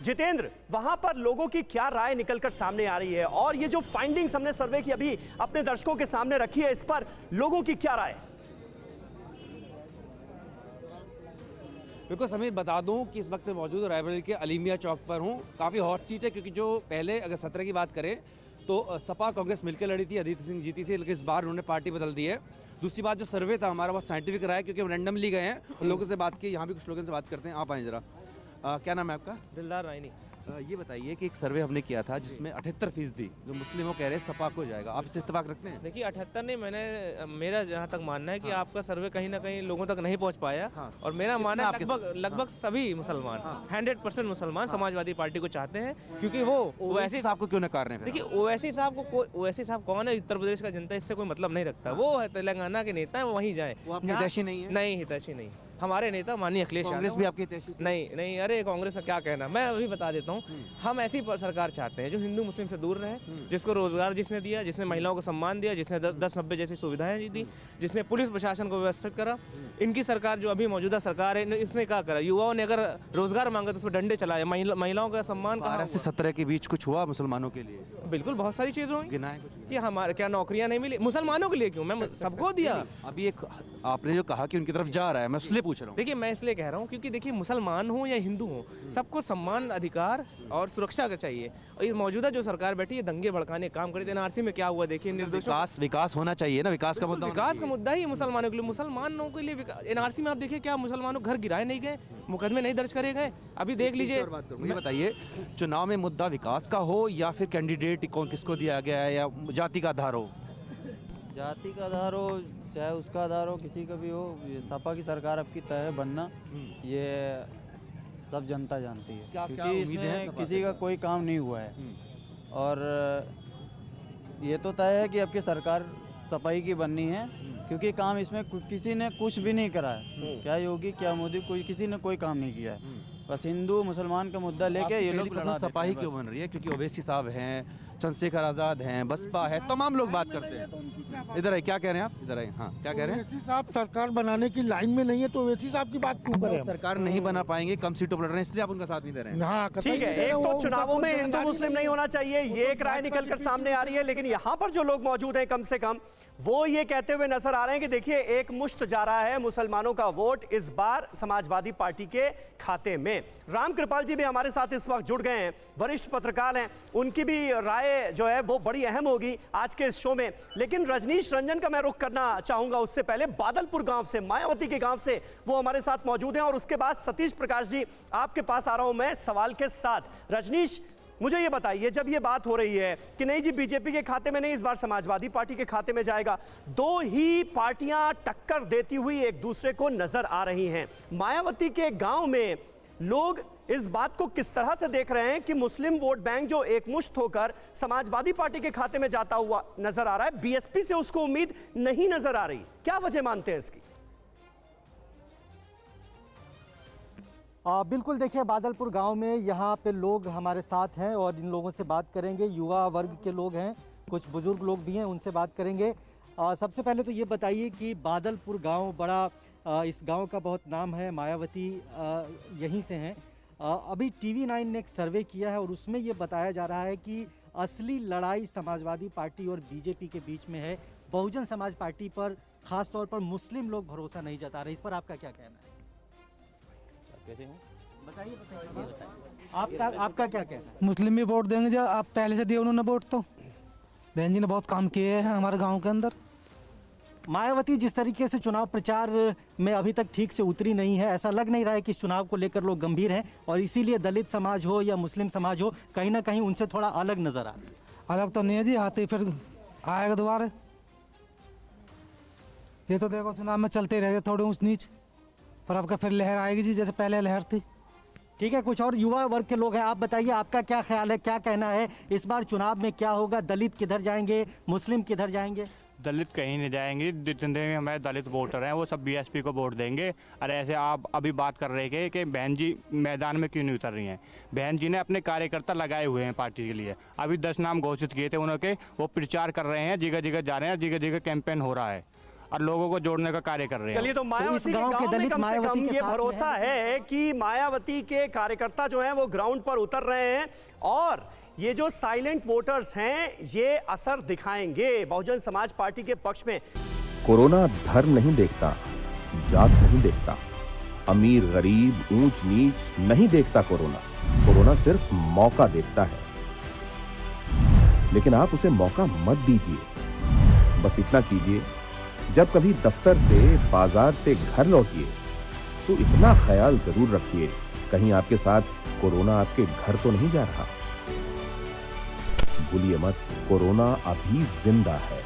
जितेंद्र, वहां पर लोगों की क्या राय निकलकर सामने आ रही है और ये जो फाइंडिंग्स हमने सर्वे की अभी अपने दर्शकों के सामने रखी है, इस पर लोगों की क्या राय? बिल्कुल समीर, बता दूं कि इस वक्त मैं मौजूद रायबरेली के अलीमिया चौक पर हूं। काफ़ी हॉट सीट है क्योंकि जो पहले अगर 17 की बात करें तो सपा कांग्रेस मिलकर लड़ी थी, अदिति सिंह जीती थी, लेकिन इस बार उन्होंने पार्टी बदल दी है। दूसरी बात, जो सर्वे था हमारा वो साइंटिफिक रहा है क्योंकि हम रैंडमली गए हैं और लोगों से बात की। यहाँ भी कुछ लोगों से बात करते हैं, आप आए जरा। क्या नाम है आपका? दिलदार रायनी। ये बताइए कि एक सर्वे हमने किया था जिसमें 78% जो मुस्लिम वो कह रहे हैं सपा को जाएगा, आप इससे इत्तेफाक रखते हैं? देखिए 78 नहीं, मेरा जहाँ तक मानना है कि आपका सर्वे कहीं ना कहीं लोगों तक नहीं पहुँच पाया। और मेरा मानना है लगभग सभी मुसलमान 100% मुसलमान समाजवादी पार्टी को चाहते हैं, क्योंकि वो ओवैसी साहब को क्यों नकार रहे हैं? देखिए ओवैसी साहब कौन है? उत्तर प्रदेश का जनता इससे कोई मतलब नहीं रखता। वो है तेलंगाना के नेता है, वो वहीं जाए। वो आपके हितैषी नहीं है? नहीं, हितैषी नहीं। हमारे नेता माननीय अखिलेश यादव। कांग्रेस भी आपकी हितैषी? नहीं, अरे कांग्रेस का क्या कहना, मैं अभी बता देता हूँ। हम ऐसी सरकार चाहते हैं जो हिंदू मुस्लिम से दूर रहे, जिसको रोजगार जिसने दिया, जिसने महिलाओं को सम्मान दिया, जिसने 10-90 जैसी सुविधाएं दी, जिसने पुलिस प्रशासन को व्यवस्थित करा। इनकी सरकार जो अभी मौजूदा सरकार है, इसने क्या करा? युवाओं ने अगर रोजगार मांगा तो उस पर डंडे चलाए, महिलाओं का सम्मान। 12 से 17 के बीच कुछ हुआ मुसलमानों के लिए? बिल्कुल, बहुत सारी चीजें हुई। गिनाए कुछ कि हमारे क्या नौकरियां नहीं मिली मुसलमानों के लिए? क्यों, मैं सबको दिया। अभी एक आपने जो कहा कि उनकी तरफ जा रहा है, मैं इसलिए पूछ रहा हूँ। देखिए मैं इसलिए कह रहा हूँ क्योंकि देखिए मुसलमान हो या हिंदू हो, सबको सम्मान, अधिकार और सुरक्षा का चाहिए। और ये मौजूदा जो सरकार बैठी है दंगे भड़काने काम करी। एनआरसी में क्या हुआ देखिए, निर्दोषों। विकास होना चाहिए ना, विकास का मुद्दा ही मुसलमानों के लिए, मुसलमानों के लिए। एनआरसी में आप देखिए क्या मुसलमानों घर गिराए नहीं गए, मुकदमे नहीं दर्ज करे गए। अभी देख लीजिए। ये बताइए, चुनाव में मुद्दा विकास का हो या फिर कैंडिडेट कौन किसको दिया गया है, या जाति का आधार हो? जाति का आधार हो चाहे उसका आधार हो, किसी का भी हो, ये सपा की सरकार अब की तय है बनना, ये सब जनता जानती है। क्योंकि इसमें किसी का कोई काम नहीं हुआ है और ये तो तय है कि अब की सरकार सपाई की बननी है, क्योंकि काम इसमें किसी ने कुछ भी नहीं करा है। क्या योगी क्या मोदी, कोई किसी ने कोई काम नहीं किया है। बस हिंदू मुसलमान का मुद्दा लेके ये लोग सपाही क्यों बन रही है? क्योंकि ओवैसी साहब हैं, चंद्रशेखर आजाद हैं, बसपा है, तमाम लोग बात करते हैं। इधर है, क्या कह रहे हैं आप? इधर है, हाँ क्या कह रहे हैं? ओवैसी साहब सरकार बनाने की लाइन में नहीं है तो ओवैसी साहब की बात क्यों करें? सरकार नहीं बना पाएंगे, कम सीटों पर लड़ रहे हैं, इसलिए आप उनका साथ नहीं दे रहे हैं। हाँ, ठीक है, एक तो चुनावों में हिंदू मुस्लिम नहीं होना चाहिए, ये एक राय निकलकर सामने आ रही है, लेकिन यहां पर जो लोग मौजूद हैं कम से कम वो ये कहते हुए नजर आ रहे हैं कि देखिए एक मुश्त जा रहा है मुसलमानों का वोट इस बार समाजवादी पार्टी के खाते में। राम कृपाल जी भी हमारे साथ इस वक्त जुड़ गए हैं, वरिष्ठ पत्रकार हैं, उनकी भी राय जो है वो बड़ी अहम होगी आज के इस शो में। लेकिन रजनीश रंजन का मैं रुख करना चाहूंगा, उससे पहले बादलपुर गांव से, मायावती के गांव से वो हमारे साथ मौजूद हैं, और उसके बाद सतीश प्रकाश जी आपके पास आ रहा हूं मैं सवाल के साथ। रजनीश, मुझे ये बताइए, जब ये बात हो रही है कि नहीं जी बीजेपी के खाते में नहीं, इस बार समाजवादी पार्टी के खाते में जाएगा, दो ही पार्टियां टक्कर देती हुई एक दूसरे को नजर आ रही हैं। मायावती के गांव में लोग इस बात को किस तरह से देख रहे हैं कि मुस्लिम वोट बैंक जो एकमुश्त होकर समाजवादी पार्टी के खाते में जाता हुआ नजर आ रहा है, बीएसपी से उसको उम्मीद नहीं नजर आ रही, क्या वजह मानते हैं इसकी? बिल्कुल, देखिए बादलपुर गांव में यहाँ पे लोग हमारे साथ हैं और इन लोगों से बात करेंगे। युवा वर्ग के लोग हैं, कुछ बुजुर्ग लोग भी हैं, उनसे बात करेंगे। सबसे पहले तो ये बताइए कि बादलपुर गांव बड़ा, इस गांव का बहुत नाम है, मायावती यहीं से हैं। अभी TV9 ने एक सर्वे किया है और उसमें ये बताया जा रहा है कि असली लड़ाई समाजवादी पार्टी और बीजेपी के बीच में है। बहुजन समाज पार्टी पर खास तौर पर मुस्लिम लोग भरोसा नहीं जता रहे, इस पर आपका क्या कहना है? बताइए आपका क्या कहना है? मुस्लिम भी वोट देंगे, जब आप पहले से दिए उन्होंने वोट, तो बहन जी ने बहुत काम किए हैं हमारे गांव के अंदर। मायावती जिस तरीके से चुनाव प्रचार में अभी तक ठीक से उतरी नहीं है, ऐसा लग नहीं रहा है कि इस चुनाव को लेकर लोग गंभीर हैं और इसीलिए दलित समाज हो या मुस्लिम समाज हो, कहीं ना कहीं उनसे थोड़ा अलग नजर आ रहा है। अलग तो नहीं है जी, आते फिर आएगा दोबारा। ये तो देखो चुनाव में चलते रहते थोड़े ऊंच नीच, पर अब का फिर लहर आएगी जी, जैसे पहले लहर थी। ठीक है, कुछ और युवा वर्ग के लोग हैं, आप बताइए आपका क्या ख्याल है, क्या कहना है, इस बार चुनाव में क्या होगा? दलित किधर जाएंगे, मुस्लिम किधर जाएंगे? दलित कहीं नहीं जाएंगे, जितने भी हमारे दलित वोटर हैं वो सब बीएसपी को वोट देंगे। और ऐसे आप अभी बात कर रहे थे कि बहन जी मैदान में क्यों नहीं उतर रही हैं। बहन जी ने अपने कार्यकर्ता लगाए हुए हैं पार्टी के लिए, अभी 10 नाम घोषित किए थे उन्होंने, वो प्रचार कर रहे हैं, जगह जगह जा रहे हैं, जगह जगह कैंपेन हो रहा है। और लोगों को जोड़ने का कार्य कर रहे हैं। चलिए, तो मायावती के गांव में दलित कम से मायावती कम के ये साथ में भरोसा है कि मायावती के कार्यकर्ता जो हैं वो ग्राउंड पर उतर रहे हैं और ये जो साइलेंट वोटर्स हैं ये असर दिखाएंगे बहुजन समाज पार्टी के पक्ष में। कोरोना धर्म नहीं देखता, जात नहीं देखता, अमीर गरीब ऊंच नीच नहीं देखता। कोरोना सिर्फ मौका देखता है, लेकिन आप उसे मौका मत दीजिए। बस इतना कीजिए, जब कभी दफ्तर से बाजार से घर लौटिए तो इतना ख्याल जरूर रखिए कहीं आपके साथ कोरोना आपके घर तो नहीं जा रहा। भूलिए मत, कोरोना अभी जिंदा है।